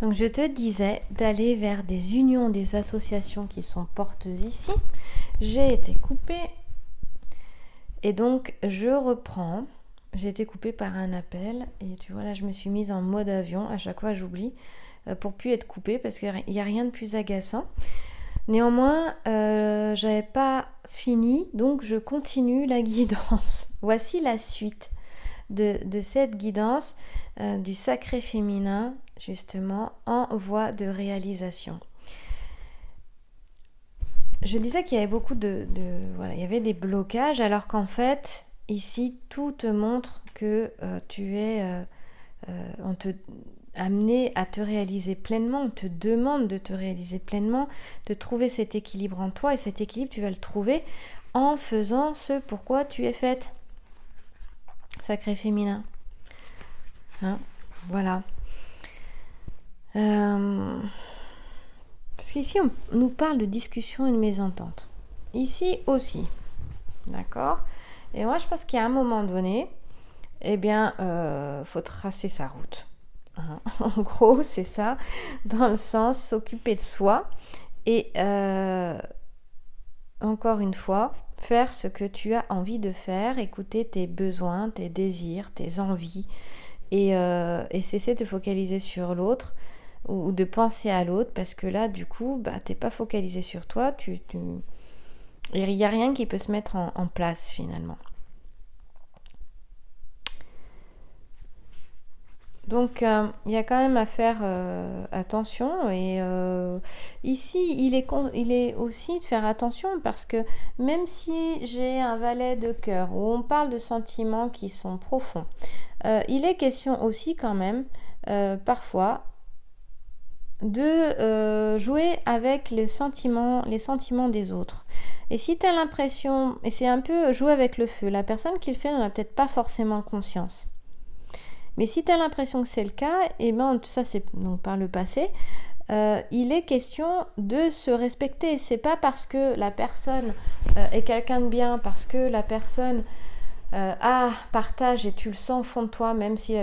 Donc je te disais d'aller vers des unions, des associations qui sont porteuses ici. J'ai été coupée et donc je reprends. J'ai été coupée par un appel et tu vois là je me suis mise en mode avion. À chaque fois j'oublie pour plus être coupée parce qu'il n'y a rien de plus agaçant. Néanmoins, j'avais pas fini, donc je continue la guidance. Voici la suite de cette guidance du sacré féminin, justement, en voie de réalisation. Je disais qu'il y avait beaucoup voilà, il y avait des blocages, alors qu'en fait, ici, tout te montre que tu es... on te amené à te réaliser pleinement, on te demande de te réaliser pleinement, de trouver cet équilibre en toi, et cet équilibre, tu vas le trouver en faisant ce pourquoi tu es faite. Sacré féminin. Hein, voilà. Parce qu'ici, on nous parle de discussion et de mésentente. Ici aussi. D'accord ? Et moi, je pense qu'à un moment donné, eh bien, faut tracer sa route. En gros, c'est ça, dans le sens s'occuper de soi et encore une fois, faire ce que tu as envie de faire, écouter tes besoins, tes désirs, tes envies et cesser de te focaliser sur l'autre ou de penser à l'autre parce que là, du coup, t'es pas focalisé sur toi, il n'y a rien qui peut se mettre en place finalement. Donc, il y a quand même à faire attention et ici, il est aussi de faire attention parce que même si j'ai un valet de cœur où on parle de sentiments qui sont profonds, il est question aussi quand même parfois de jouer avec les sentiments des autres. Et si tu as l'impression, et c'est un peu jouer avec le feu, la personne qui le fait n'en a peut-être pas forcément conscience. Mais si tu as l'impression que c'est le cas, et ben ça c'est donc par le passé, il est question de se respecter. C'est pas parce que la personne est quelqu'un de bien, parce que la personne partage et tu le sens au fond de toi, même si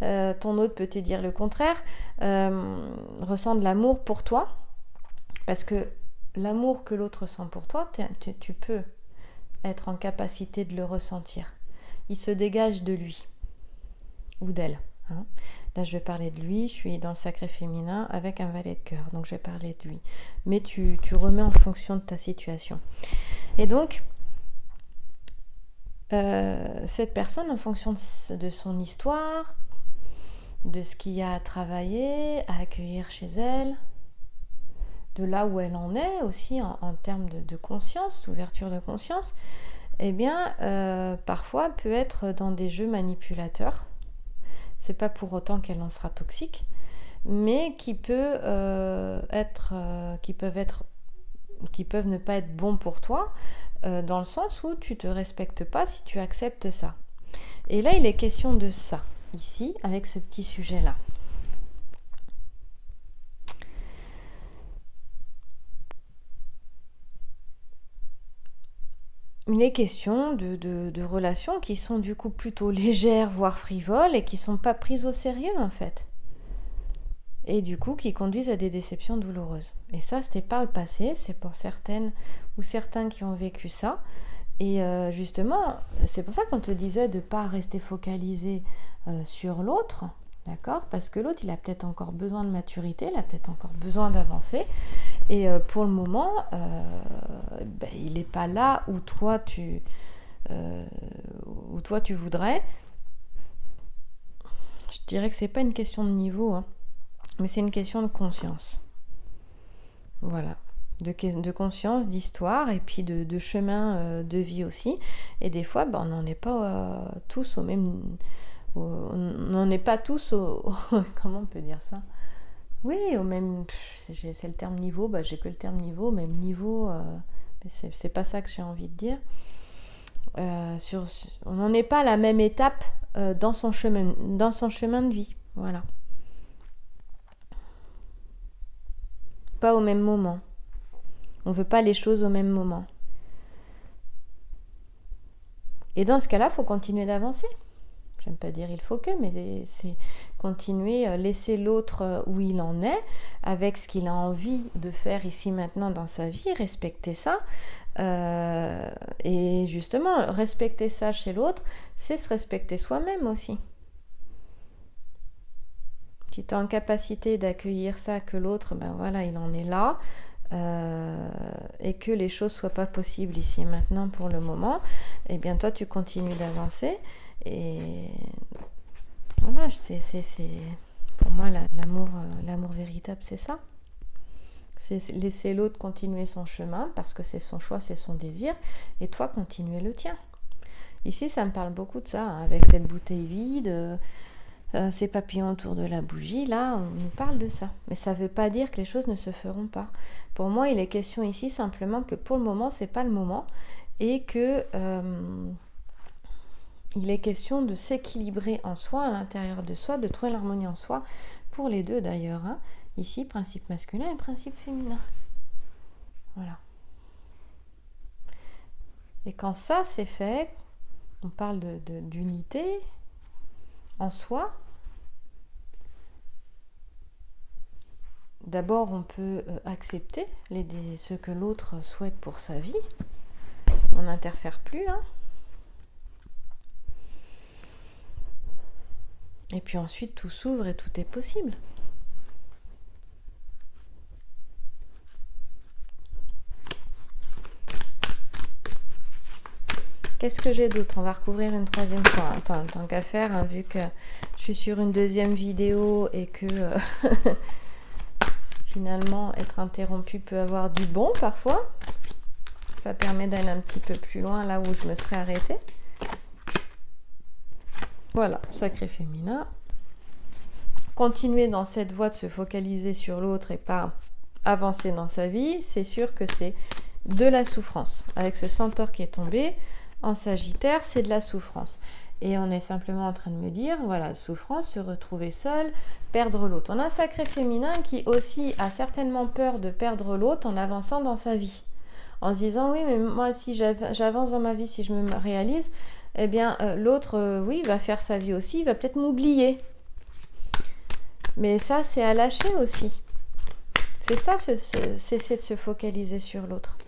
ton autre peut te dire le contraire, ressent de l'amour pour toi, parce que l'amour que l'autre ressent pour toi, tu peux être en capacité de le ressentir. Il se dégage de lui ou d'elle. Hein. Là, je vais parler de lui, je suis dans le sacré féminin avec un valet de cœur, donc je vais parler de lui. Mais tu remets en fonction de ta situation. Et donc, cette personne, en fonction de son histoire, de ce qu'il y a à travailler, à accueillir chez elle, de là où elle en est aussi en termes de conscience, d'ouverture de conscience, eh bien, parfois peut être dans des jeux manipulateurs. C'est pas pour autant qu'elle en sera toxique, mais qui peuvent ne pas être bons pour toi, dans le sens où tu te respectes pas si tu acceptes ça. Et là, il est question de ça, ici, avec ce petit sujet-là. Il est question de relations qui sont du coup plutôt légères, voire frivoles, et qui ne sont pas prises au sérieux en fait. Et du coup qui conduisent à des déceptions douloureuses. Et ça, c'était par le passé, c'est pour certaines ou certains qui ont vécu ça. Et justement, c'est pour ça qu'on te disait de ne pas rester focalisé sur l'autre, d'accord ? Parce que l'autre, il a peut-être encore besoin de maturité, il a peut-être encore besoin d'avancer. Et pour le moment, il n'est pas là où toi tu voudrais. Je dirais que c'est pas une question de niveau, hein, mais c'est une question de conscience. Voilà, de conscience, d'histoire et puis de chemin de vie aussi. Et des fois, on n'en est pas tous au même... on n'en est pas tous au... comment on peut dire ça ? Oui, au même... c'est le terme niveau, j'ai que le terme niveau, même niveau... mais c'est pas ça que j'ai envie de dire. On n'en est pas à la même étape dans son chemin de vie. Voilà. Pas au même moment. On ne veut pas les choses au même moment. Et dans ce cas-là, il faut continuer d'avancer. j'aime pas dire il faut que, mais c'est continuer, laisser l'autre où il en est, avec ce qu'il a envie de faire ici maintenant dans sa vie, respecter ça. Et justement, respecter ça chez l'autre, c'est se respecter soi-même aussi. Si tu es en capacité d'accueillir ça, que l'autre, ben voilà, il en est là, et que les choses soient pas possibles ici et maintenant pour le moment, et bien toi tu continues d'avancer. Et voilà, pour moi l'amour véritable, c'est ça. C'est laisser l'autre continuer son chemin parce que c'est son choix, c'est son désir, et toi continuer le tien. Ici ça me parle beaucoup de ça, hein, avec cette bouteille vide, ces papillons autour de la bougie, là on nous parle de ça. Mais ça ne veut pas dire que les choses ne se feront pas. Pour moi il est question ici simplement que pour le moment c'est pas le moment, et que il est question de s'équilibrer en soi, à l'intérieur de soi, de trouver l'harmonie en soi, pour les deux d'ailleurs, hein. Ici, principe masculin et principe féminin. Voilà. Et quand ça c'est fait, on parle d'unité en soi. D'abord, on peut accepter ce que l'autre souhaite pour sa vie. On n'interfère plus, hein. Et puis ensuite, tout s'ouvre et tout est possible. Qu'est-ce que j'ai d'autre? On va recouvrir une troisième fois. Tant qu'à faire, hein, vu que je suis sur une deuxième vidéo et que finalement, être interrompu peut avoir du bon parfois. Ça permet d'aller un petit peu plus loin là où je me serais arrêtée. Voilà, sacré féminin. Continuer dans cette voie de se focaliser sur l'autre et pas avancer dans sa vie, c'est sûr que c'est de la souffrance. Avec ce centaure qui est tombé en Sagittaire, c'est de la souffrance. Et on est simplement en train de me dire, voilà, souffrance, se retrouver seul, perdre l'autre. On a un sacré féminin qui aussi a certainement peur de perdre l'autre en avançant dans sa vie. En se disant, oui, mais moi, si j'avance dans ma vie, si je me réalise, eh bien, l'autre, oui, va faire sa vie aussi, il va peut-être m'oublier. Mais ça, c'est à lâcher aussi. C'est ça, cesser de se focaliser sur l'autre.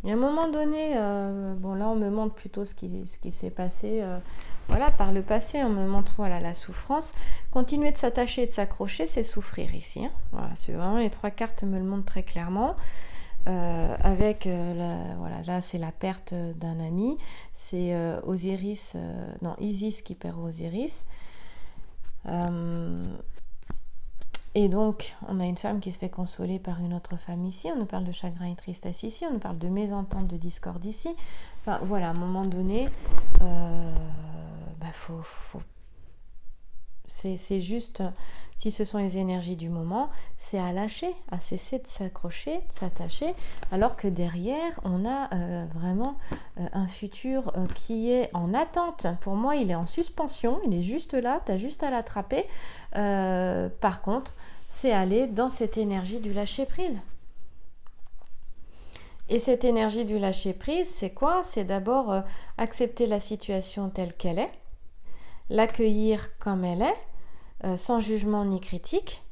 Et à un moment donné, bon là on me montre plutôt ce qui s'est passé, voilà, par le passé, on me montre voilà, la souffrance. Continuer de s'attacher et de s'accrocher, c'est souffrir ici, hein. Voilà, c'est vraiment les trois cartes me le montrent très clairement. Avec, voilà, là c'est la perte d'un ami, c'est Isis qui perd Osiris. Et donc, on a une femme qui se fait consoler par une autre femme ici. On nous parle de chagrin et tristesse ici. On nous parle de mésentente, de discorde ici. Enfin, voilà, à un moment donné, c'est juste, si ce sont les énergies du moment, c'est à lâcher, à cesser de s'accrocher, de s'attacher, alors que derrière, on a vraiment un futur qui est en attente. Pour moi, il est en suspension, il est juste là, tu as juste à l'attraper. Par contre, c'est aller dans cette énergie du lâcher-prise. Et cette énergie du lâcher-prise, c'est quoi? C'est d'abord accepter la situation telle qu'elle est, l'accueillir comme elle est, sans jugement ni critique,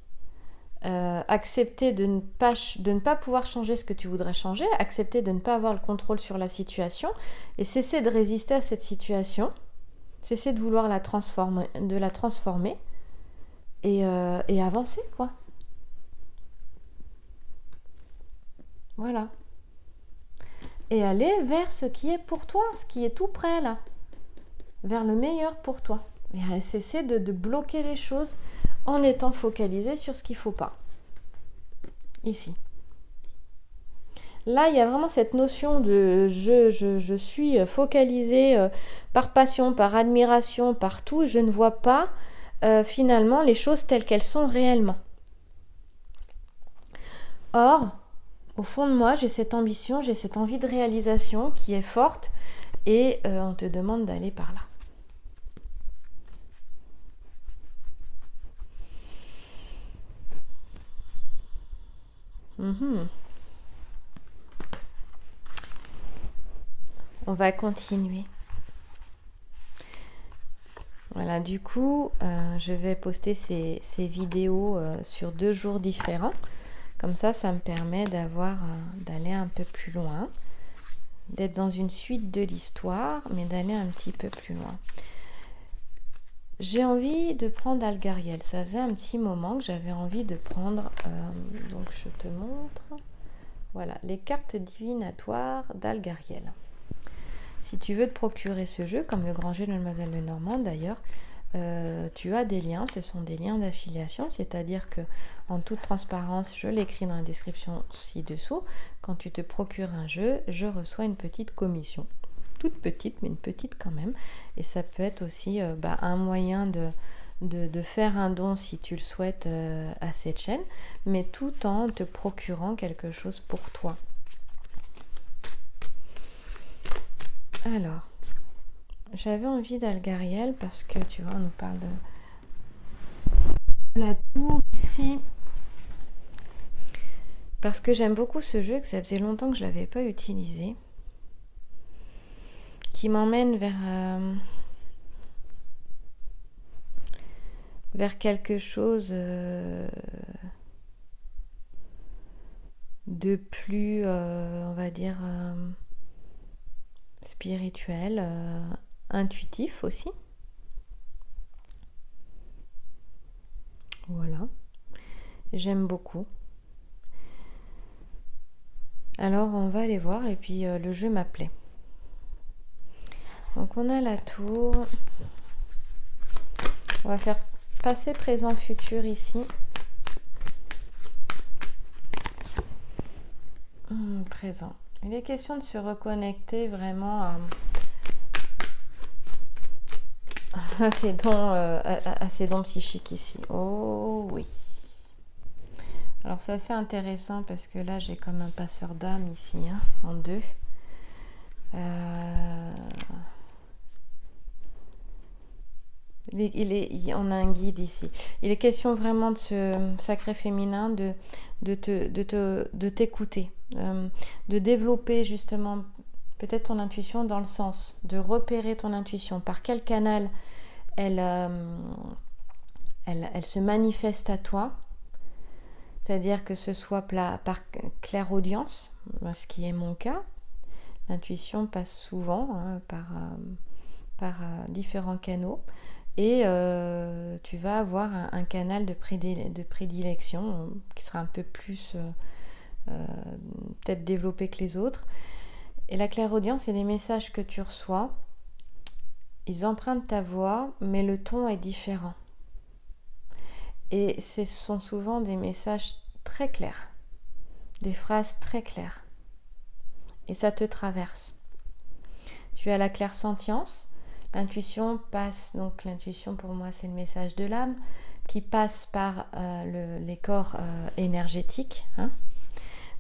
accepter de ne pas pouvoir changer ce que tu voudrais changer, accepter de ne pas avoir le contrôle sur la situation et cesser de résister à cette situation, cesser de vouloir la transformer et avancer, quoi. Voilà. Et aller vers ce qui est pour toi, ce qui est tout près là, vers le meilleur pour toi. Et cesser de bloquer les choses en étant focalisé sur ce qu'il ne faut pas. Ici. Là, il y a vraiment cette notion de je suis focalisée par passion, par admiration, par tout, et je ne vois pas finalement les choses telles qu'elles sont réellement. Or, au fond de moi, j'ai cette ambition, j'ai cette envie de réalisation qui est forte et on te demande d'aller par là. On va continuer. Voilà, du coup, je vais poster ces vidéos sur 2 jours différents. Comme ça me permet d'aller un peu plus loin, d'être dans une suite de l'histoire, mais d'aller un petit peu plus loin. J'ai envie de prendre Algariel. Ça faisait un petit moment que j'avais envie de prendre, donc je te montre, voilà, les cartes divinatoires d'Algariel. Si tu veux te procurer ce jeu, comme le grand jeu de Mademoiselle Lenormand d'ailleurs, tu as des liens, ce sont des liens d'affiliation, c'est-à-dire que, en toute transparence, je l'écris dans la description ci-dessous, quand tu te procures un jeu, je reçois une petite commission, toute petite, mais une petite quand même, et ça peut être aussi un moyen de faire un don si tu le souhaites à cette chaîne, mais tout en te procurant quelque chose pour toi. Alors, j'avais envie d'Algariel parce que, tu vois, on nous parle de la tour ici. Parce que j'aime beaucoup ce jeu, que ça faisait longtemps que je ne l'avais pas utilisé. Qui m'emmène vers quelque chose de plus, on va dire, spirituel, intuitif aussi. Voilà, j'aime beaucoup. Alors on va aller voir, et puis le jeu m'appelait. Donc on a la tour. On va faire passé, présent, futur ici. Présent. Il est question de se reconnecter vraiment à ces dons psychiques ici. Oh oui. Alors c'est assez intéressant parce que là j'ai comme un passeur d'âme ici, en 2. On a un guide ici. Il est question vraiment de ce sacré féminin, de t'écouter, de développer justement peut-être ton intuition dans le sens de repérer ton intuition, par quel canal elle se manifeste à toi, c'est-à-dire que ce soit par clairaudience, ce qui est mon cas. L'intuition passe souvent par différents canaux. Et tu vas avoir un canal de prédilection qui sera un peu plus peut-être développé que les autres. Et la clairaudience, c'est des messages que tu reçois. Ils empruntent ta voix, mais le ton est différent. Et ce sont souvent des messages très clairs, des phrases très claires. Et ça te traverse. Tu as la clairsentience. L'intuition passe, donc l'intuition pour moi c'est le message de l'âme qui passe par les corps énergétiques.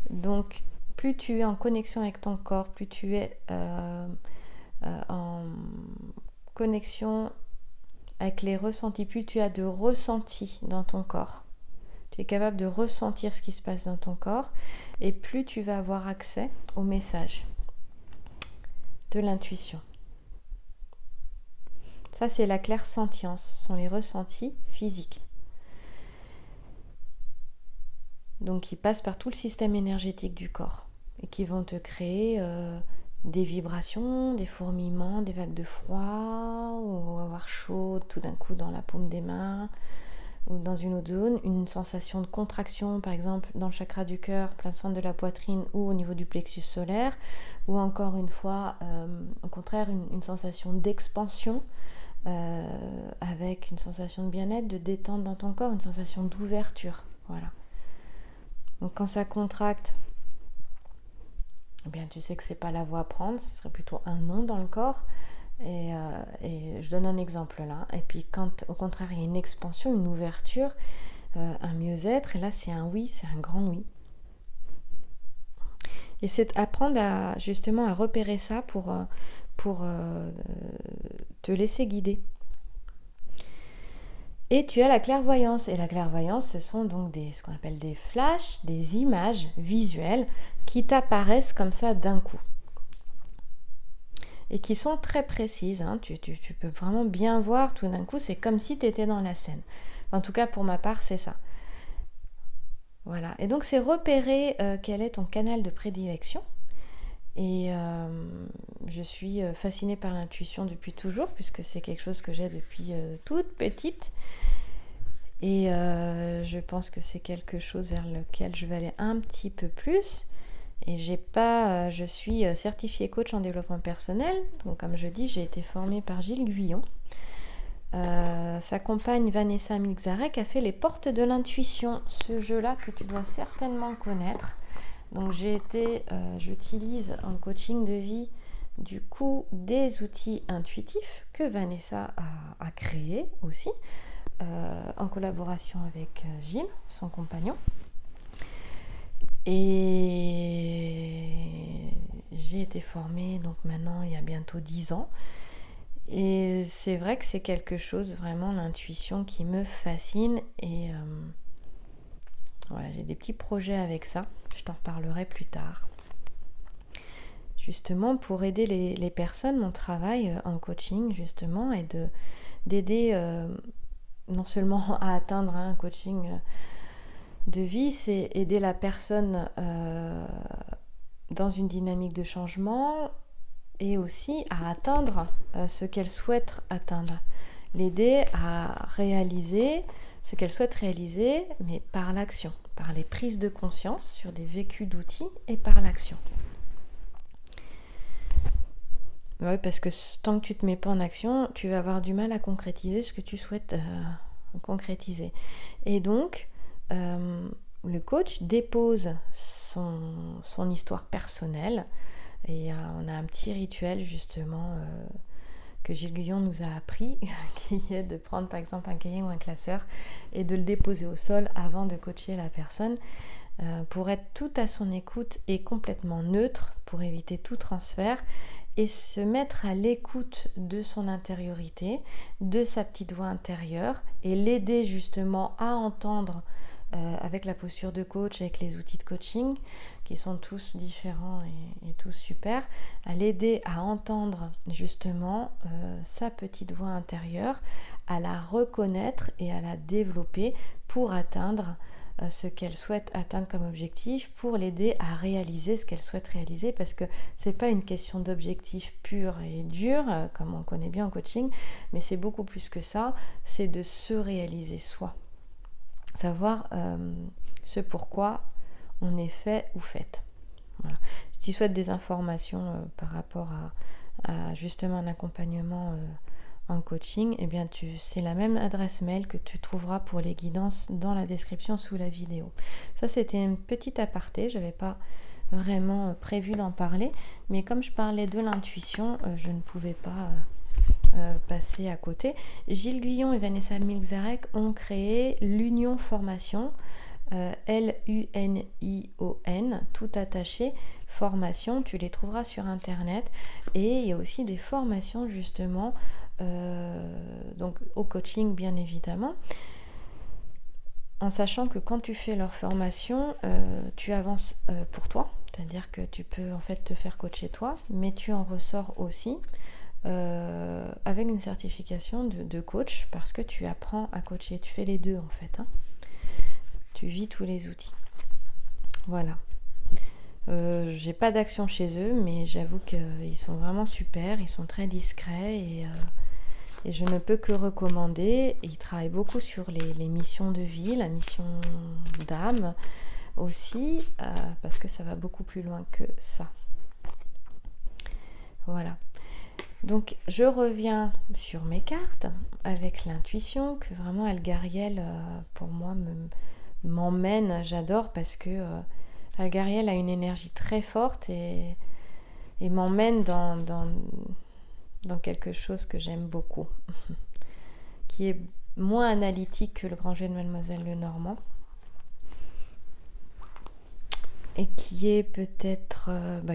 Donc plus tu es en connexion avec ton corps, plus tu es en connexion avec les ressentis, plus tu as de ressentis dans ton corps. Tu es capable de ressentir ce qui se passe dans ton corps et plus tu vas avoir accès au message de l'intuition. Ça, c'est la clairsentience, ce sont les ressentis physiques. Donc, qui passent par tout le système énergétique du corps et qui vont te créer des vibrations, des fourmillements, des vagues de froid, ou avoir chaud tout d'un coup dans la paume des mains ou dans une autre zone, une sensation de contraction, par exemple dans le chakra du cœur, plein centre de la poitrine ou au niveau du plexus solaire, ou encore une fois, au contraire, une sensation d'expansion. Avec une sensation de bien-être, de détente dans ton corps, une sensation d'ouverture. Voilà. Donc quand ça contracte, eh bien tu sais que c'est pas la voie à prendre, ce serait plutôt un non dans le corps. Et je donne un exemple là. Et puis quand au contraire il y a une expansion, une ouverture, un mieux-être, et là c'est un oui, c'est un grand oui. Et c'est apprendre justement à repérer ça pour te laisser guider. Et tu as la clairvoyance. Et la clairvoyance, ce sont donc ce qu'on appelle des flashs, des images visuelles qui t'apparaissent comme ça d'un coup. et qui sont très précises. Hein. Tu peux vraiment bien voir tout d'un coup, c'est comme si tu étais dans la scène. En tout cas, pour ma part, c'est ça. Voilà. Et donc, c'est repérer quel est ton canal de prédilection. Et je suis fascinée par l'intuition depuis toujours, puisque c'est quelque chose que j'ai depuis toute petite. Et je pense que c'est quelque chose vers lequel je vais aller un petit peu plus. Et je suis certifiée coach en développement personnel. Donc, comme je dis, j'ai été formée par Gilles Guyon. Sa compagne Vanessa Milczarek a fait les portes de l'intuition, ce jeu-là que tu dois certainement connaître. Donc j'utilise en coaching de vie du coup des outils intuitifs que Vanessa a créés aussi, en collaboration avec Gilles, son compagnon. Et j'ai été formée donc maintenant il y a bientôt 10 ans. Et c'est vrai que c'est quelque chose, vraiment, l'intuition qui me fascine. Et voilà, j'ai des petits projets avec ça. Je t'en reparlerai plus tard. Justement, pour aider les personnes, mon travail en coaching, justement, est d'aider non seulement à atteindre un coaching de vie, c'est aider la personne dans une dynamique de changement, et aussi à atteindre ce qu'elle souhaite atteindre. L'aider à réaliser ce qu'elle souhaite réaliser, mais par l'action, par les prises de conscience sur des vécus d'outils et par l'action. Oui, parce que tant que tu ne te mets pas en action, tu vas avoir du mal à concrétiser ce que tu souhaites concrétiser. Et donc, le coach dépose son histoire personnelle. Et on a un petit rituel justement que Gilles Guyon nous a appris, qui est de prendre par exemple un cahier ou un classeur et de le déposer au sol avant de coacher la personne pour être tout à son écoute et complètement neutre, pour éviter tout transfert et se mettre à l'écoute de son intériorité, de sa petite voix intérieure et l'aider justement à entendre avec la posture de coach, avec les outils de coaching qui sont tous différents et tous super, à l'aider à entendre justement sa petite voix intérieure, à la reconnaître et à la développer pour atteindre ce qu'elle souhaite atteindre comme objectif, pour l'aider à réaliser ce qu'elle souhaite réaliser, parce que c'est pas une question d'objectif pur et dur comme on connaît bien en coaching, mais c'est beaucoup plus que ça, c'est de se réaliser soi. Savoir ce pourquoi on est fait ou faite. Voilà. Si tu souhaites des informations par rapport à justement un accompagnement en coaching, eh bien c'est la même adresse mail que tu trouveras pour les guidances dans la description sous la vidéo. Ça, c'était une petite aparté, je n'avais pas vraiment prévu d'en parler, mais comme je parlais de l'intuition, je ne pouvais pas passer à côté. Gilles Guyon et Vanessa Milczarek ont créé l'Union Formation, L-U-N-I-O-N, tout attaché, formation, tu les trouveras sur internet, et il y a aussi des formations justement donc au coaching bien évidemment, en sachant que quand tu fais leur formation, tu avances pour toi, c'est-à-dire que tu peux en fait te faire coacher toi, mais tu en ressors aussi avec une certification de coach, parce que tu apprends à coacher, tu fais les deux en fait, hein. Tu vis tous les outils. Voilà. J'ai pas d'action chez eux, mais j'avoue qu'ils sont vraiment super, ils sont très discrets et je ne peux que recommander. Ils travaillent beaucoup sur les missions de vie, la mission d'âme aussi, parce que ça va beaucoup plus loin que ça. Voilà. Donc je reviens sur mes cartes avec l'intuition, que vraiment Algariel pour moi m'emmène, j'adore, parce que Algariel a une énergie très forte et m'emmène dans quelque chose que j'aime beaucoup, qui est moins analytique que le grand jeu de Mademoiselle Lenormand, et qui est peut-être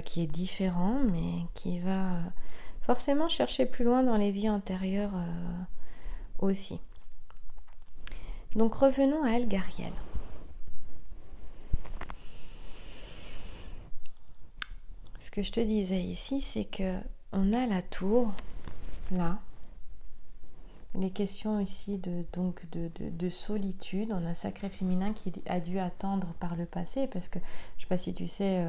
qui est différent, mais qui va forcément chercher plus loin dans les vies antérieures aussi. Donc revenons à Algariel. Ce que je te disais ici, c'est que on a la tour, là. Les questions ici de solitude. On a un sacré féminin qui a dû attendre par le passé, parce que, je ne sais pas si tu sais,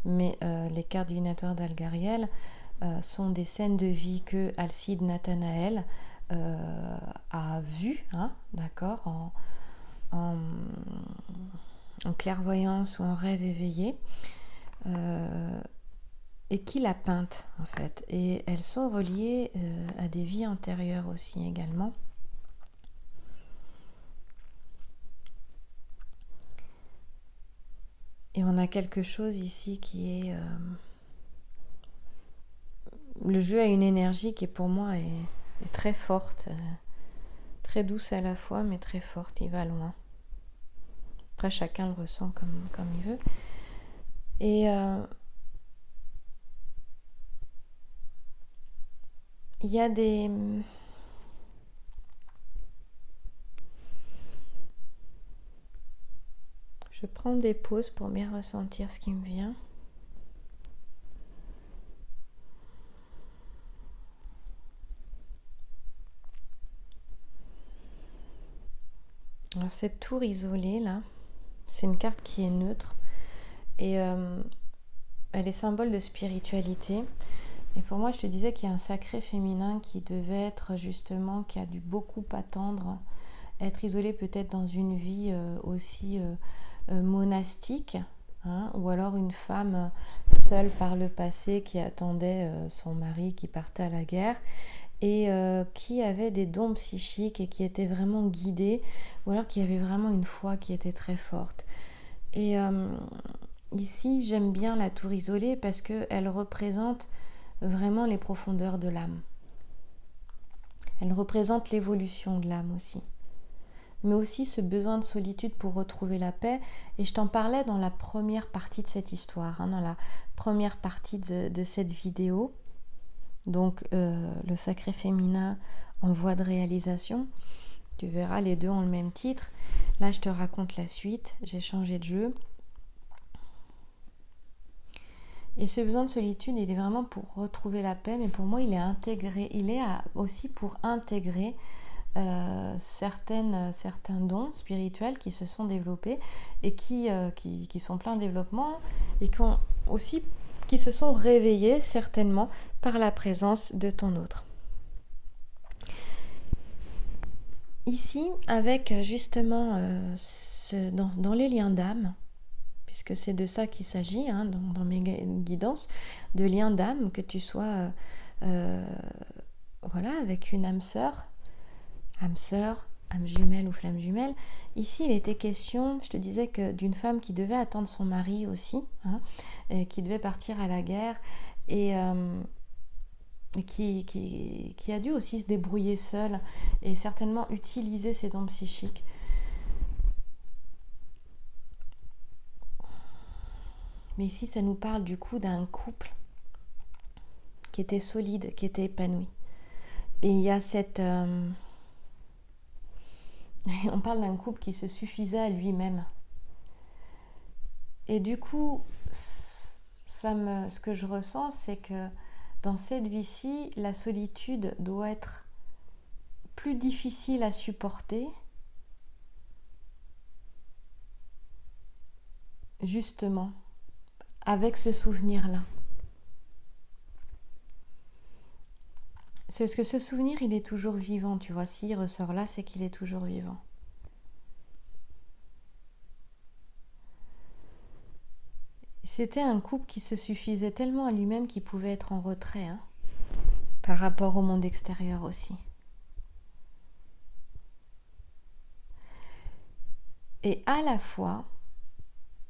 mais les cartes divinatoires d'Algariel sont des scènes de vie que Alcide Nathanaël a vues, hein, d'accord, en clairvoyance ou en rêve éveillé, et qui l'a peinte en fait. Et elles sont reliées à des vies antérieures aussi également. Et on a quelque chose ici qui est... le jeu a une énergie qui pour moi est très forte, très douce à la fois, mais très forte, il va loin. Après, chacun le ressent comme il veut. Et il y a des... Je prends des pauses pour bien ressentir ce qui me vient. Alors cette tour isolée là, c'est une carte qui est neutre et elle est symbole de spiritualité. Et pour moi, je te disais qu'il y a un sacré féminin qui devait être justement, qui a dû beaucoup attendre, être isolé peut-être dans une vie aussi monastique, hein, ou alors une femme seule par le passé qui attendait son mari qui partait à la guerre et qui avait des dons psychiques et qui était vraiment guidée, ou alors qui avait vraiment une foi qui était très forte. Et ici, j'aime bien la tour isolée parce qu'elle représente vraiment les profondeurs de l'âme. Elle représente l'évolution de l'âme aussi. Mais aussi ce besoin de solitude pour retrouver la paix. Et je t'en parlais dans la première partie de cette histoire, hein, dans la première partie de cette vidéo. Donc le sacré féminin en voie de réalisation. Tu verras, les deux ont le même titre. Là, je te raconte la suite. J'ai changé de jeu. Et ce besoin de solitude, il est vraiment pour retrouver la paix, mais pour moi, il est intégré. Il est aussi pour intégrer certains dons spirituels qui se sont développés et qui sont pleins de développement et qui se sont réveillés certainement par la présence de ton autre. Ici, avec justement dans les liens d'âme, puisque c'est de ça qu'il s'agit, hein, dans mes guidances, de liens d'âme, que tu sois avec une âme sœur, âme jumelle ou flamme jumelle. Ici, il était question, je te disais, que d'une femme qui devait attendre son mari aussi, hein, qui devait partir à la guerre, et qui a dû aussi se débrouiller seule, et certainement utiliser ses dons psychiques. Mais ici, ça nous parle du coup d'un couple qui était solide, qui était épanoui. Et il y a cette... on parle d'un couple qui se suffisait à lui-même. Et du coup, ce que je ressens, c'est que dans cette vie-ci, la solitude doit être plus difficile à supporter, justement, avec ce souvenir-là. Parce que ce souvenir, il est toujours vivant, tu vois. S'il ressort là, c'est qu'il est toujours vivant. C'était un couple qui se suffisait tellement à lui-même qu'il pouvait être en retrait, hein, par rapport au monde extérieur aussi. Et à la fois,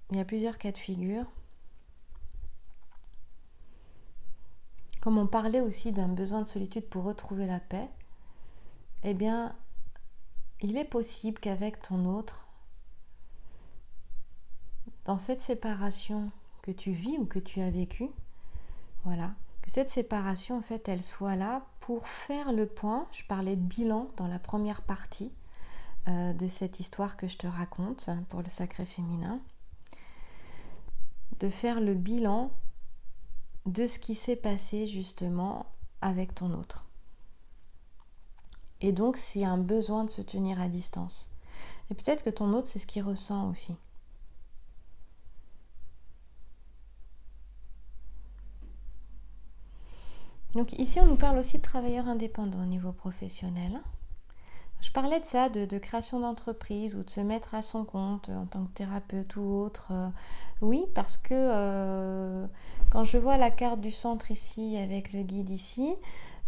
il y a plusieurs cas de figure. Comme on parlait aussi d'un besoin de solitude pour retrouver la paix, eh bien, il est possible qu'avec ton autre, dans cette séparation que tu vis ou que tu as vécue, voilà, que cette séparation, en fait, elle soit là pour faire le point. Je parlais de bilan dans la première partie de cette histoire que je te raconte pour le sacré féminin. De faire le bilan de ce qui s'est passé justement avec ton autre. Et donc, s'il y a un besoin de se tenir à distance. Et peut-être que ton autre, c'est ce qu'il ressent aussi. Donc ici, on nous parle aussi de travailleurs indépendants au niveau professionnel. Je parlais de ça, de création d'entreprise ou de se mettre à son compte en tant que thérapeute ou autre. Oui, parce que quand je vois la carte du centre ici avec le guide ici,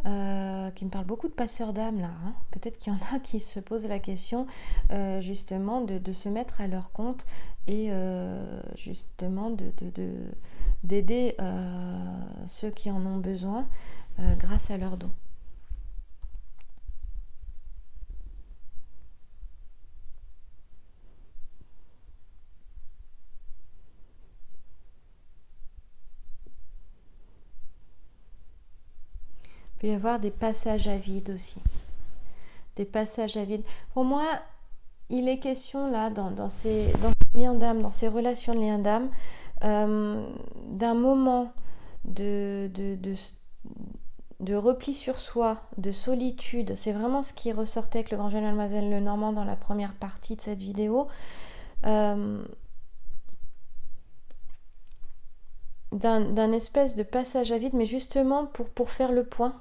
qui me parle beaucoup de passeurs d'âme là, hein. Peut-être qu'il y en a qui se posent la question justement de se mettre à leur compte et justement d'aider ceux qui en ont besoin grâce à leurs dons. Il peut y avoir des passages à vide aussi. Des passages à vide. Pour moi, il est question là, dans ces liens d'âme, dans ces relations de liens d'âme, d'un moment de repli sur soi, de solitude. C'est vraiment ce qui ressortait avec le grand général Mademoiselle Lenormand dans la première partie de cette vidéo. D'un espèce de passage à vide, mais justement pour faire le point.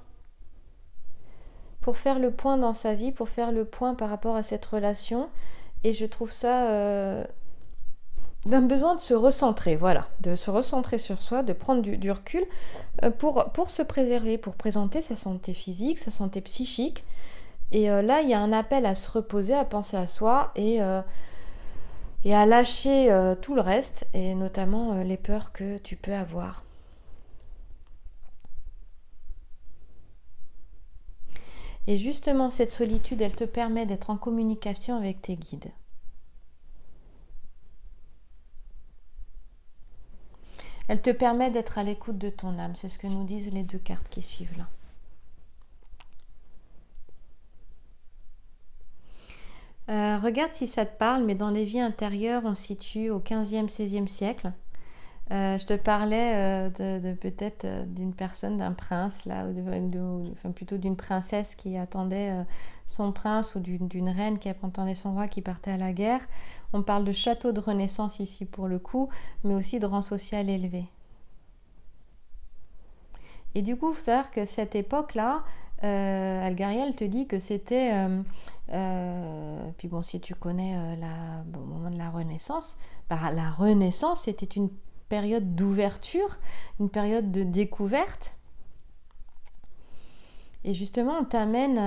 Pour faire le point dans sa vie, pour faire le point par rapport à cette relation. Et je trouve ça d'un besoin de se recentrer, voilà, de se recentrer sur soi, de prendre du recul pour se préserver, pour présenter sa santé physique, sa santé psychique. Et là, il y a un appel à se reposer, à penser à soi et à lâcher tout le reste, et notamment les peurs que tu peux avoir. Et justement, cette solitude, elle te permet d'être en communication avec tes guides. Elle te permet d'être à l'écoute de ton âme. C'est ce que nous disent les deux cartes qui suivent là. Regarde si ça te parle, mais dans les vies intérieures, on se situe au 15e, 16e siècle. Je te parlais peut-être d'une personne, d'un prince, là, enfin plutôt d'une princesse qui attendait son prince, ou d'une reine qui attendait son roi qui partait à la guerre. On parle de château de renaissance ici pour le coup, mais aussi de rang social élevé. Et du coup, il faut savoir que cette époque-là, Algariel te dit que c'était... puis bon, si tu connais au moment de la Renaissance, la Renaissance, c'était une période d'ouverture, une période de découverte. Et justement, on t'amène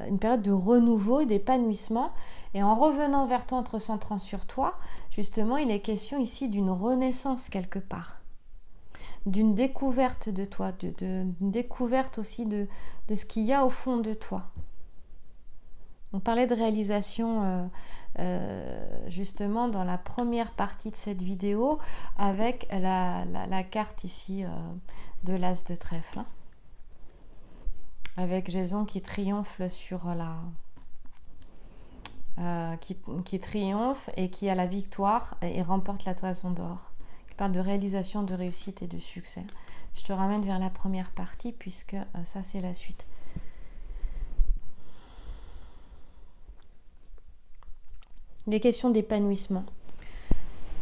une période de renouveau et d'épanouissement. Et en revenant vers toi, en te recentrant sur toi, justement, il est question ici d'une renaissance quelque part. D'une découverte de toi, d'une découverte aussi de ce qu'il y a au fond de toi. On parlait de réalisation justement dans la première partie de cette vidéo avec la carte ici de l'as de trèfle. Hein, avec Jason qui triomphe sur qui triomphe et qui a la victoire et remporte la toison d'or. Qui parle de réalisation, de réussite et de succès. Je te ramène vers la première partie puisque ça c'est la suite. Les questions d'épanouissement.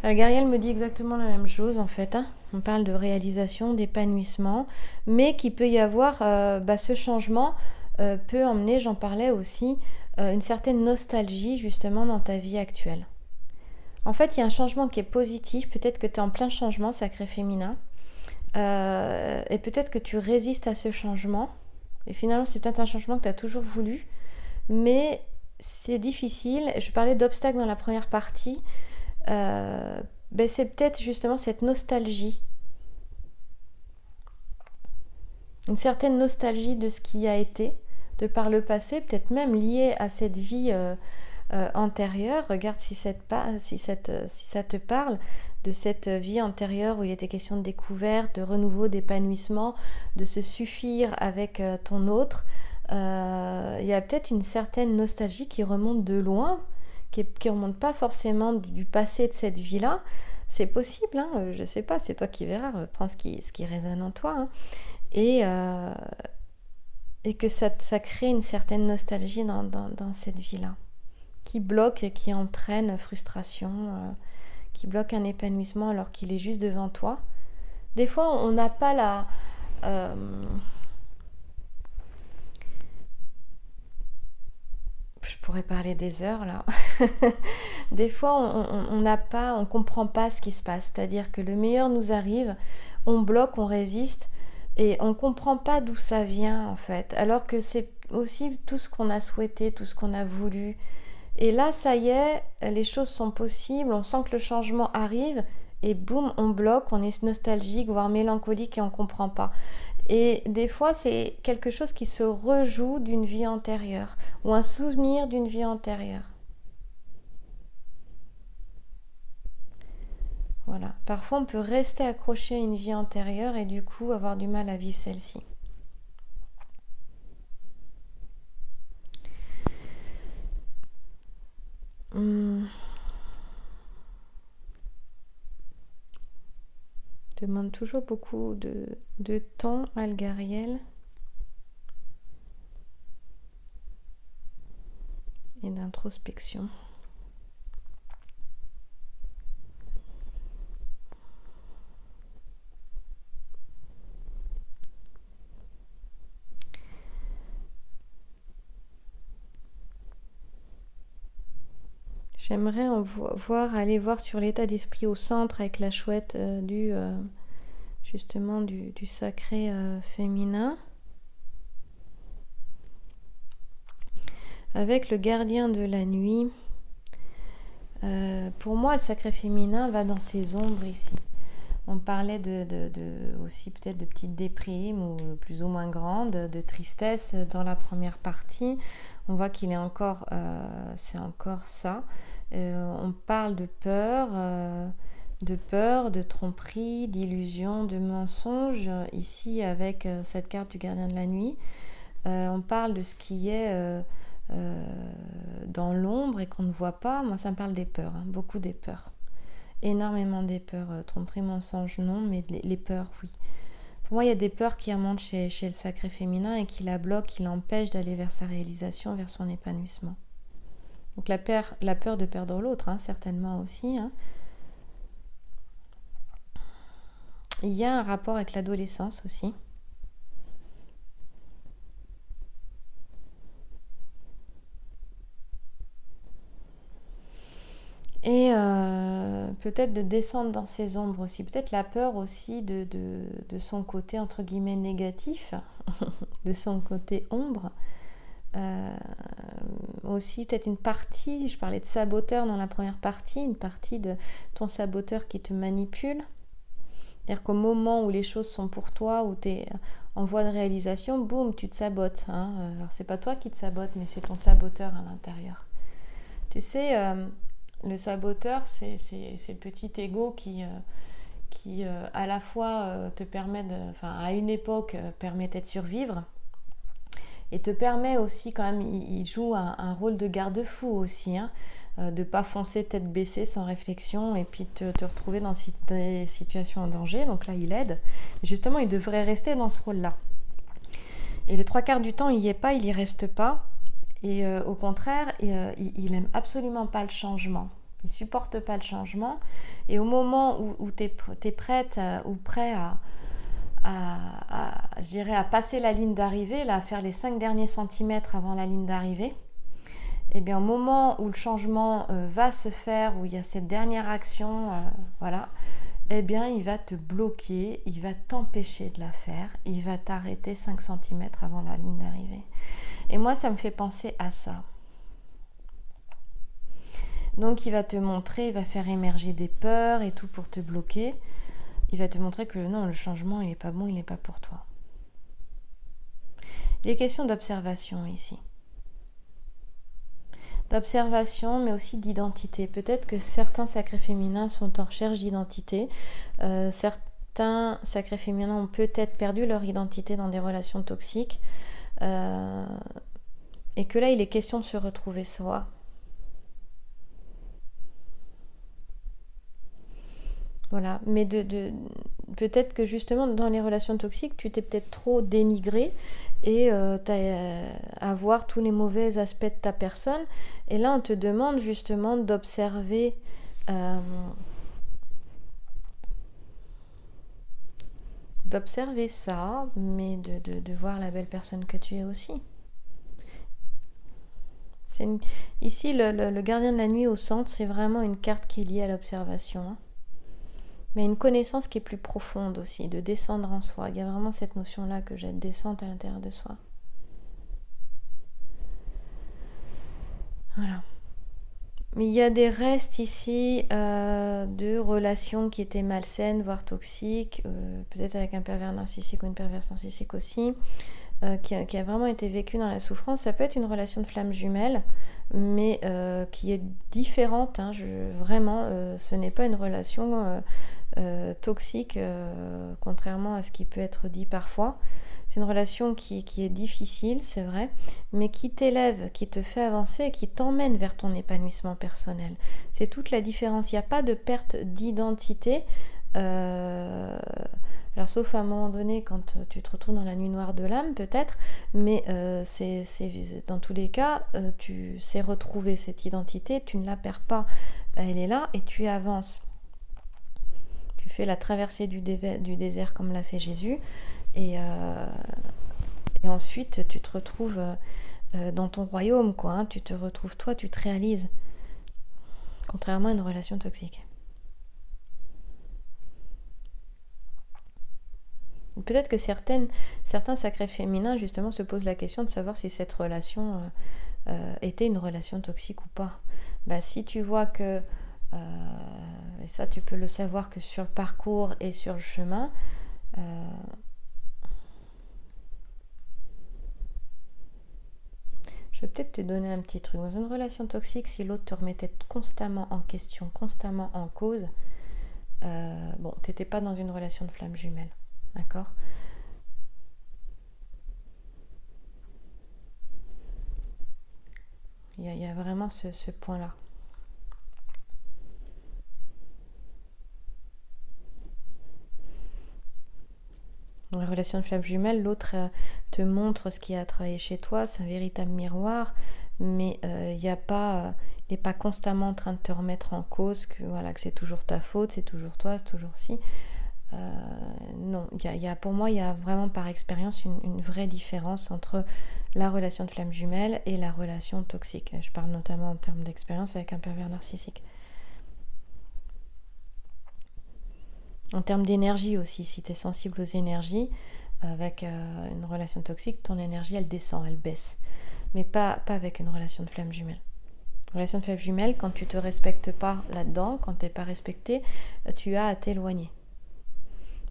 Gabriel me dit exactement la même chose en fait. Hein. On parle de réalisation, d'épanouissement, mais qu'il peut y avoir ce changement peut emmener, j'en parlais aussi, une certaine nostalgie justement dans ta vie actuelle. En fait, il y a un changement qui est positif. Peut-être que tu es en plein changement, sacré féminin, et peut-être que tu résistes à ce changement. Et finalement, c'est peut-être un changement que tu as toujours voulu, mais c'est difficile. Je parlais d'obstacles dans la première partie. C'est peut-être justement cette nostalgie. Une certaine nostalgie de ce qui a été, de par le passé, peut-être même liée à cette vie antérieure. Regarde si ça te parle de cette vie antérieure où il était question de découverte, de renouveau, d'épanouissement, de se suffire avec ton autre. Il y a peut-être une certaine nostalgie qui remonte de loin, qui remonte pas forcément du passé de cette vie-là. C'est possible, hein, je sais pas, c'est toi qui verras, prends ce qui résonne en toi. Hein. Et, euh, et que ça crée une certaine nostalgie dans cette vie-là, qui bloque et qui entraîne frustration, qui bloque un épanouissement alors qu'il est juste devant toi. Des fois, on n'a pas la... je pourrais parler des heures là. Des fois, on comprend pas ce qui se passe. C'est-à-dire que le meilleur nous arrive, on bloque, on résiste, et on comprend pas d'où ça vient en fait. Alors que c'est aussi tout ce qu'on a souhaité, tout ce qu'on a voulu. Et là, ça y est, les choses sont possibles, on sent que le changement arrive, et boum, on bloque, on est nostalgique, voire mélancolique, et on comprend pas. Et des fois, c'est quelque chose qui se rejoue d'une vie antérieure, ou un souvenir d'une vie antérieure. Voilà. Parfois, on peut rester accroché à une vie antérieure et du coup avoir du mal à vivre celle-ci. Demande toujours beaucoup de temps, Algariel, et d'introspection. J'aimerais aller voir sur l'état d'esprit au centre avec la chouette justement du sacré féminin. Avec le gardien de la nuit, pour moi, le sacré féminin va dans ses ombres ici. On parlait aussi peut-être de petites déprimes ou plus ou moins grandes, de tristesse dans la première partie. On voit qu'il est encore, c'est encore ça. On parle de peur, de tromperie, d'illusion, de mensonge. Ici, avec cette carte du gardien de la nuit, on parle de ce qui est dans l'ombre et qu'on ne voit pas. Moi, ça me parle des peurs, hein, beaucoup des peurs. Énormément des peurs, tromperie, mensonge, non, mais les peurs, oui. Pour moi, il y a des peurs qui remontent chez le sacré féminin et qui la bloquent, qui l'empêchent d'aller vers sa réalisation, vers son épanouissement. Donc la peur de perdre l'autre, hein, certainement aussi. Hein. Il y a un rapport avec l'adolescence aussi. Et peut-être de descendre dans ses ombres aussi. Peut-être la peur aussi de son côté, entre guillemets, négatif, de son côté ombre. Aussi peut-être une partie, je parlais de saboteur dans la première partie, une partie de ton saboteur qui te manipule. C'est-à-dire qu'au moment où les choses sont pour toi, où tu es en voie de réalisation, boum, tu te sabotes. Hein. Alors c'est pas toi qui te sabote, mais c'est ton saboteur à l'intérieur. Tu sais... le saboteur, c'est le petit ego qui à la fois te permet, à une époque, permettait de survivre et te permet aussi quand même, il joue un rôle de garde-fou aussi, hein, de ne pas foncer tête baissée sans réflexion et puis te retrouver dans des situations en danger. Donc là, il aide. Justement, il devrait rester dans ce rôle-là. Et les 3/4 du temps, il n'y est pas, il n'y reste pas. Et au contraire, il aime absolument pas le changement. Il supporte pas le changement. Et au moment où tu es prête ou prêt je dirais, à passer la ligne d'arrivée, là, à faire les 5 derniers centimètres avant la ligne d'arrivée, et bien au moment où le changement va se faire, où il y a cette dernière action, voilà, eh bien il va te bloquer, il va t'empêcher de la faire, il va t'arrêter 5 centimètres avant la ligne d'arrivée. Et moi, ça me fait penser à ça. Donc, il va te montrer, il va faire émerger des peurs et tout pour te bloquer. Il va te montrer que non, le changement, il n'est pas bon, il n'est pas pour toi. Il est question d'observation ici. D'observation, mais aussi d'identité. Peut-être que certains sacrés féminins sont en recherche d'identité. Certains sacrés féminins ont peut-être perdu leur identité dans des relations toxiques. Et que là, il est question de se retrouver soi. Voilà, mais peut-être que justement dans les relations toxiques, tu t'es peut-être trop dénigré et t'as à voir tous les mauvais aspects de ta personne. Et là, on te demande justement d'observer ça, mais de voir la belle personne que tu es aussi. Ici, le gardien de la nuit au centre, c'est vraiment une carte qui est liée à l'observation. Hein. Mais une connaissance qui est plus profonde aussi, de descendre en soi. Il y a vraiment cette notion-là que j'ai de descente à l'intérieur de soi. Voilà. Mais il y a des restes ici de relations qui étaient malsaines, voire toxiques, peut-être avec un pervers narcissique ou une perverse narcissique aussi, qui a vraiment été vécu dans la souffrance. Ça peut être une relation de flamme jumelle, mais qui est différente. Hein, vraiment, ce n'est pas une relation toxique, contrairement à ce qui peut être dit parfois. C'est une relation qui est difficile, c'est vrai, mais qui t'élève, qui te fait avancer et qui t'emmène vers ton épanouissement personnel. C'est toute la différence. Il n'y a pas de perte d'identité. Alors sauf à un moment donné quand tu te retrouves dans la nuit noire de l'âme peut-être, mais c'est dans tous les cas, tu sais retrouver cette identité, tu ne la perds pas, elle est là et tu avances. Tu fais la traversée du désert comme l'a fait Jésus et ensuite tu te retrouves dans ton royaume, quoi. Hein. Tu te retrouves toi, tu te réalises. Contrairement à une relation toxique. Peut-être que certains sacrés féminins justement se posent la question de savoir si cette relation était une relation toxique ou pas. Bah, si tu vois que, et ça tu peux le savoir que sur le parcours et sur le chemin, je vais peut-être te donner un petit truc. Dans une relation toxique, si l'autre te remettait constamment en question, constamment en cause, bon, t'étais pas dans une relation de flamme jumelle. D'accord ? Il y a vraiment ce point-là. Dans la relation de flamme jumelle, l'autre te montre ce qu'il y a à travailler chez toi, c'est un véritable miroir, mais il n'est pas constamment en train de te remettre en cause, que c'est toujours ta faute, c'est toujours toi, c'est toujours si. Non, pour moi, il y a vraiment par expérience une vraie différence entre la relation de flamme jumelle et la relation toxique. Je parle notamment en termes d'expérience avec un pervers narcissique. En termes d'énergie aussi, si tu es sensible aux énergies, avec une relation toxique, ton énergie elle descend, elle baisse. Mais pas avec une relation de flamme jumelle. Relation de flamme jumelle, quand tu ne te respectes pas là-dedans, quand tu n'es pas respecté, tu as à t'éloigner.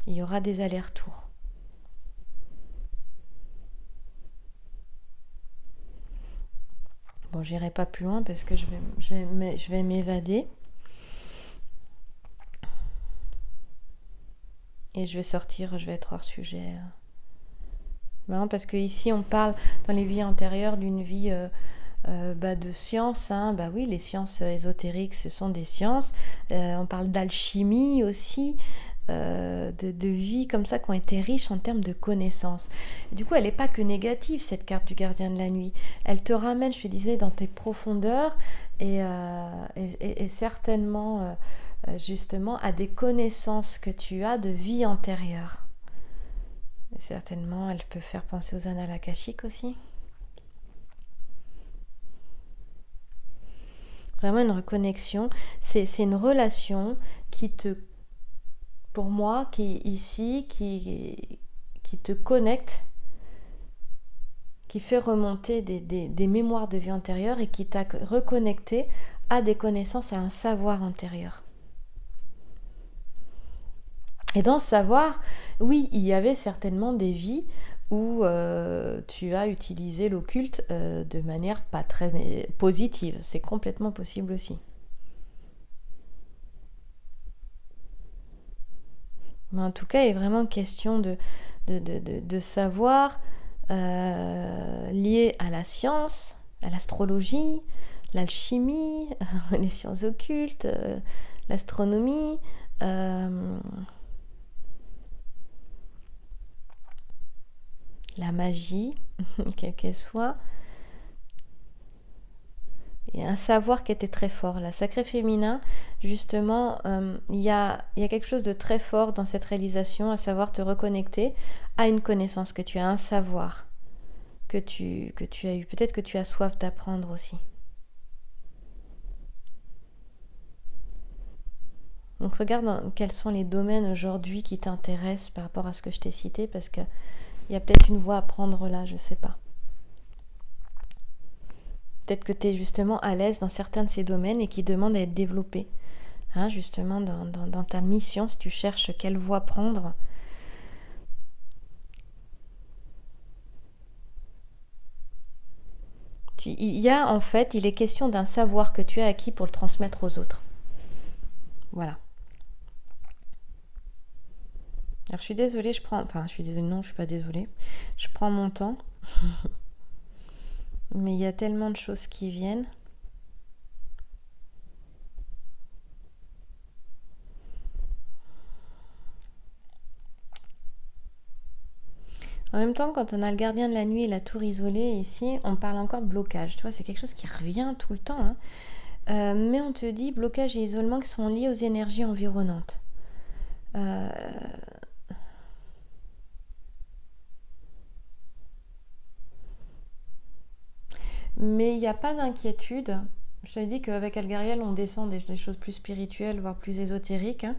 Il y aura des allers-retours. Bon, j'irai pas plus loin parce que je vais m'évader. Et je vais être hors sujet. Vraiment parce que ici on parle dans les vies antérieures d'une vie de sciences. Hein. Bah oui, les sciences ésotériques, ce sont des sciences. On parle d'alchimie aussi. De vies comme ça qui ont été riches en termes de connaissances. Et du coup, elle n'est pas que négative, cette carte du gardien de la nuit. Elle te ramène, je te disais, dans tes profondeurs et certainement, justement, à des connaissances que tu as de vie antérieure. Et certainement, elle peut faire penser aux annales akashiques aussi. Vraiment une reconnexion. C'est une relation pour moi, qui te connecte, qui fait remonter des mémoires de vie antérieure et qui t'a reconnecté à des connaissances, à un savoir antérieur. Et dans ce savoir, oui, il y avait certainement des vies où tu as utilisé l'occulte de manière pas très positive. C'est complètement possible aussi. Mais en tout cas, il est vraiment question de savoir lié à la science, à l'astrologie, l'alchimie, les sciences occultes, l'astronomie, la magie, quelle qu'elle soit, et un savoir qui était très fort. La sacré féminin, justement, il y a quelque chose de très fort dans cette réalisation, à savoir te reconnecter à une connaissance que tu as, un savoir que tu as eu. Peut-être que tu as soif d'apprendre aussi. Donc regarde quels sont les domaines aujourd'hui qui t'intéressent par rapport à ce que je t'ai cité, parce qu'il y a peut-être une voie à prendre là, je ne sais pas. Peut-être que tu es justement à l'aise dans certains de ces domaines et qui demandent à être développés. Hein, justement, dans ta mission, si tu cherches quelle voie prendre. Il est question d'un savoir que tu as acquis pour le transmettre aux autres. Voilà. Alors je suis désolée, non, je suis pas désolée. Je prends mon temps. Mais il y a tellement de choses qui viennent. En même temps, quand on a le gardien de la nuit et la tour isolée ici, on parle encore de blocage. Tu vois, c'est quelque chose qui revient tout le temps. Hein. Mais on te dit blocage et isolement qui sont liés aux énergies environnantes. Mais il n'y a pas d'inquiétude. Je te dis qu'avec Algariel, on descend des choses plus spirituelles, voire plus ésotériques. Hein.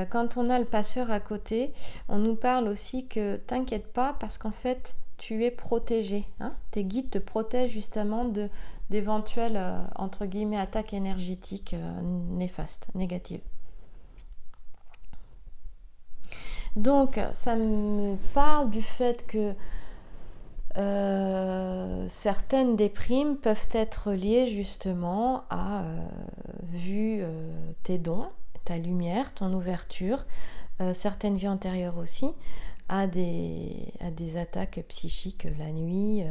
Quand on a le passeur à côté, on nous parle aussi que t'inquiète pas parce qu'en fait, tu es protégé. Hein. Tes guides te protègent justement d'éventuelles, entre guillemets, attaques énergétiques néfastes, négatives. Donc, ça me parle du fait que certaines déprimes peuvent être liées justement à, vu tes dons, ta lumière, ton ouverture, certaines vies antérieures aussi, à des attaques psychiques la nuit,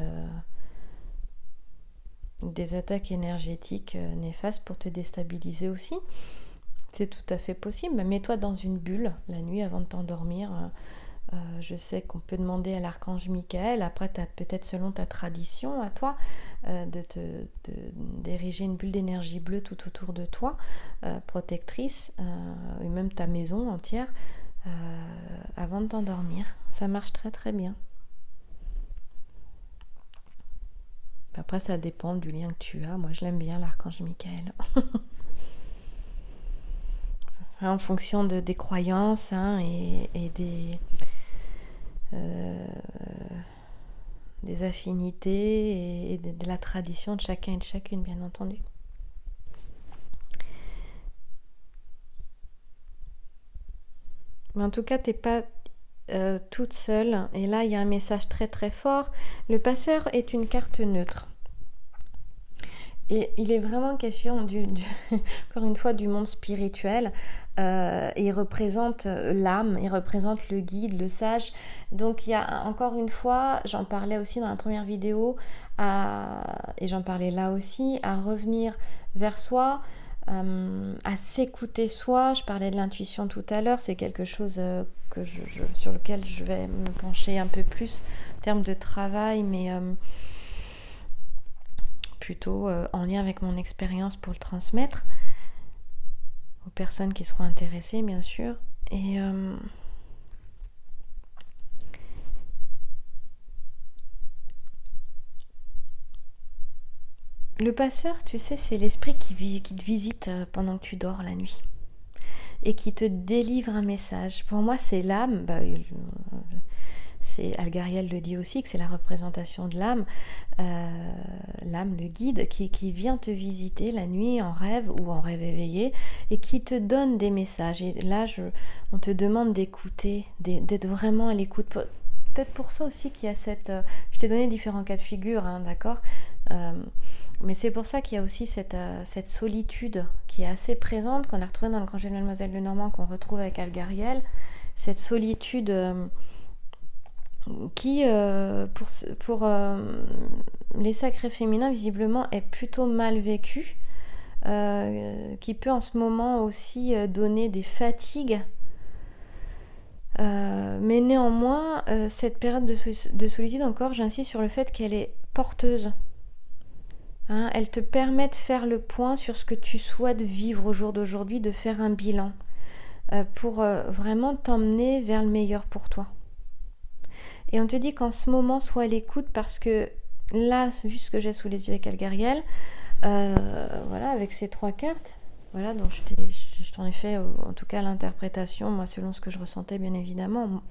des attaques énergétiques néfastes pour te déstabiliser aussi. C'est tout à fait possible. Mets-toi dans une bulle la nuit avant de t'endormir. Je sais qu'on peut demander à l'archange Michael, après peut-être selon ta tradition à toi, d'ériger une bulle d'énergie bleue tout autour de toi, protectrice, et même ta maison entière, avant de t'endormir. Ça marche très très bien. Après ça dépend du lien que tu as. Moi je l'aime bien l'archange Michael. En fonction des croyances hein, et des affinités et de la tradition de chacun et de chacune, bien entendu. Mais en tout cas, t'es pas toute seule. Et là, il y a un message très très fort. Le passeur est une carte neutre. Et il est vraiment question, encore une fois, du monde spirituel. Il représente l'âme, il représente le guide, le sage. Donc il y a encore une fois, j'en parlais aussi dans la première vidéo, et j'en parlais là aussi, à revenir vers soi, à s'écouter soi. Je parlais de l'intuition tout à l'heure, c'est quelque chose sur lequel je vais me pencher un peu plus en termes de travail, mais plutôt en lien avec mon expérience pour le transmettre aux personnes qui seront intéressées, bien sûr. Et le passeur, tu sais, c'est l'esprit qui te visite pendant que tu dors la nuit et qui te délivre un message. Pour moi, c'est l'âme. C'est Algariel le dit aussi, que c'est la représentation de l'âme, l'âme, le guide, qui vient te visiter la nuit en rêve ou en rêve éveillé et qui te donne des messages. Et là, on te demande d'écouter, d'être vraiment à l'écoute. Peut-être pour ça aussi qu'il y a cette... je t'ai donné différents cas de figure, hein, d'accord mais c'est pour ça qu'il y a aussi cette solitude qui est assez présente, qu'on a retrouvée dans le Grand Génie Mademoiselle Lenormand, qu'on retrouve avec Algariel. Cette solitude... qui, pour les sacrés féminins, visiblement, est plutôt mal vécue. qui peut en ce moment aussi donner des fatigues. Mais néanmoins, cette période de solitude, encore, j'insiste sur le fait qu'elle est porteuse. Hein, elle te permet de faire le point sur ce que tu souhaites vivre au jour d'aujourd'hui, de faire un bilan pour vraiment t'emmener vers le meilleur pour toi. Et on te dit qu'en ce moment, sois à l'écoute parce que là, vu ce que j'ai sous les yeux avec Algariel, voilà, avec ces 3 cartes, voilà, donc je t'en ai fait en tout cas l'interprétation, moi selon ce que je ressentais bien évidemment,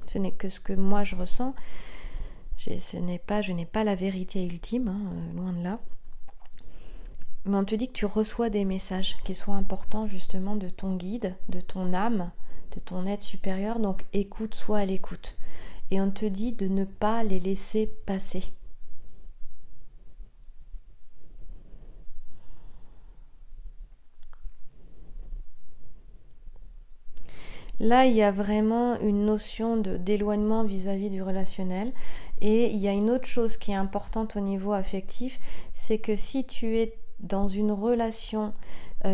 ce n'est que ce que moi je ressens, je n'ai pas la vérité ultime, hein, loin de là. Mais on te dit que tu reçois des messages qui sont importants justement de ton guide, de ton âme, de ton être supérieur, donc écoute, sois à l'écoute. Et on te dit de ne pas les laisser passer. Là, il y a vraiment une notion d'éloignement vis-à-vis du relationnel. Et il y a une autre chose qui est importante au niveau affectif, c'est que si tu es dans une relation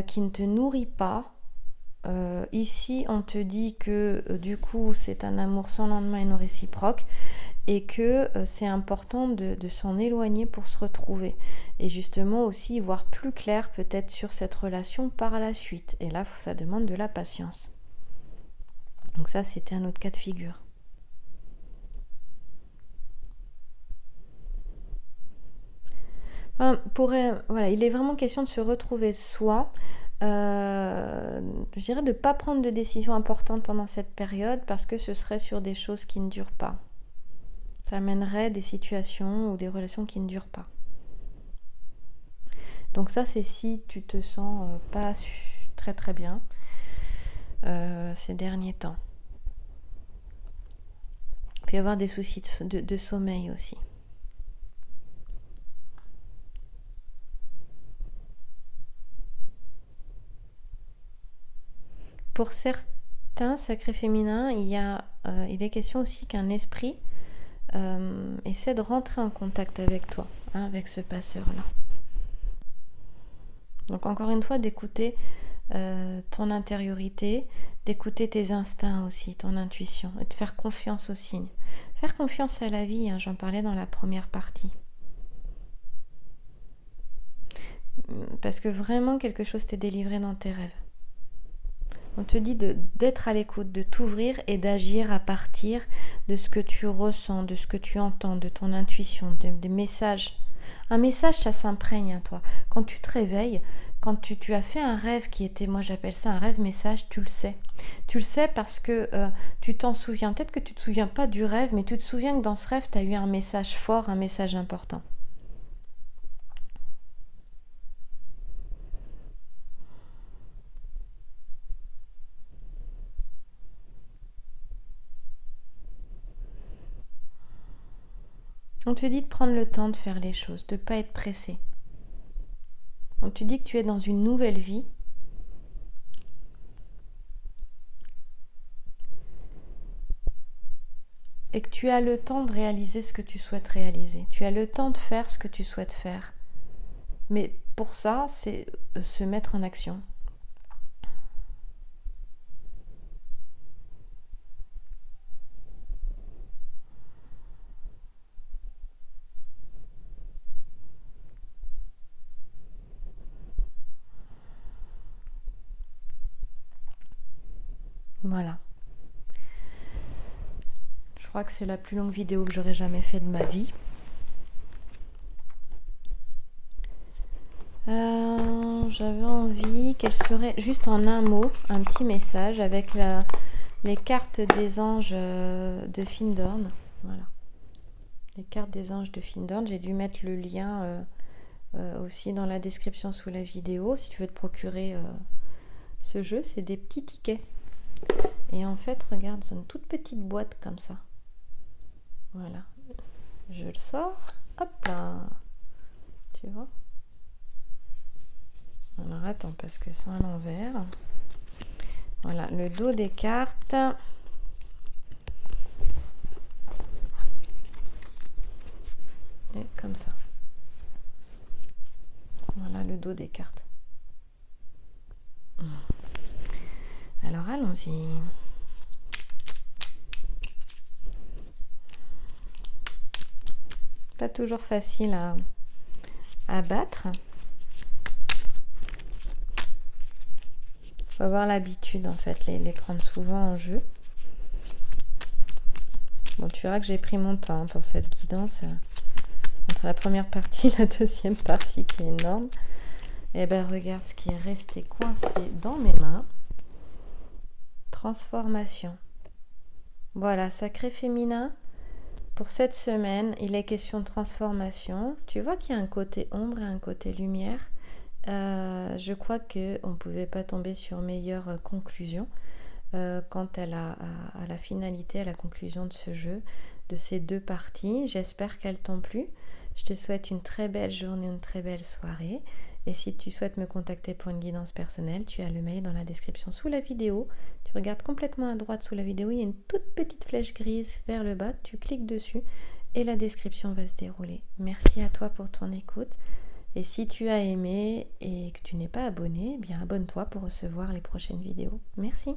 qui ne te nourrit pas, ici on te dit que du coup c'est un amour sans lendemain et non réciproque, et que c'est important de s'en éloigner pour se retrouver. Et justement aussi voir plus clair peut-être sur cette relation par la suite. Et là, ça demande de la patience. Donc ça, c'était un autre cas de figure. Voilà, il est vraiment question de se retrouver soi. Je dirais de ne pas prendre de décisions importantes pendant cette période parce que ce serait sur des choses qui ne durent pas. Ça amènerait des situations ou des relations qui ne durent pas. Donc ça, c'est si tu te sens pas très très bien ces derniers temps. Il peut y avoir des soucis de sommeil aussi. Pour certains sacrés féminins, il est question aussi qu'un esprit essaie de rentrer en contact avec toi, hein, avec ce passeur-là. Donc encore une fois, d'écouter ton intériorité, d'écouter tes instincts aussi, ton intuition, et de faire confiance aux signes. Faire confiance à la vie, hein, j'en parlais dans la première partie. Parce que vraiment quelque chose t'est délivré dans tes rêves. On te dit d'être à l'écoute, de t'ouvrir et d'agir à partir de ce que tu ressens, de ce que tu entends, de ton intuition, des messages. Un message, ça s'imprègne à toi. Quand tu te réveilles, quand tu as fait un rêve qui était, moi j'appelle ça un rêve message, tu le sais. Tu le sais parce que tu t'en souviens. Peut-être que tu ne te souviens pas du rêve, mais tu te souviens que dans ce rêve, tu as eu un message fort, un message important. On te dit de prendre le temps de faire les choses, de ne pas être pressé. On te dit que tu es dans une nouvelle vie. Et que tu as le temps de réaliser ce que tu souhaites réaliser. Tu as le temps de faire ce que tu souhaites faire. Mais pour ça, c'est se mettre en action. Voilà. Je crois que c'est la plus longue vidéo que j'aurais jamais fait de ma vie. J'avais envie qu'elle serait juste en un mot, un petit message avec les cartes des anges de Findorn. Voilà. Les cartes des anges de Findorn. J'ai dû mettre le lien aussi dans la description sous la vidéo si tu veux te procurer ce jeu. C'est des petits tickets. Et en fait, regarde, c'est une toute petite boîte comme ça. Voilà. Je le sors. Hop là. Tu vois ? Alors attends, parce que c'est à l'envers. Voilà, le dos des cartes. Et comme ça. Voilà le dos des cartes. Alors allons-y. Pas toujours facile à battre. Faut avoir l'habitude en fait, les prendre souvent en jeu. Bon, tu verras que j'ai pris mon temps pour cette guidance. Entre la première partie et la deuxième partie qui est énorme. Et ben regarde ce qui est resté coincé dans mes mains. Transformation. Voilà, sacré féminin. Pour cette semaine, il est question de transformation. Tu vois qu'il y a un côté ombre et un côté lumière. Je crois qu'on ne pouvait pas tomber sur meilleure conclusion quant à la finalité, à la conclusion de ce jeu, de ces deux parties. J'espère qu'elles t'ont plu. Je te souhaite une très belle journée, une très belle soirée. Et si tu souhaites me contacter pour une guidance personnelle, tu as le mail dans la description sous la vidéo. Tu regardes complètement à droite sous la vidéo, il y a une toute petite flèche grise vers le bas. Tu cliques dessus et la description va se dérouler. Merci à toi pour ton écoute. Et si tu as aimé et que tu n'es pas abonné, eh bien abonne-toi pour recevoir les prochaines vidéos. Merci.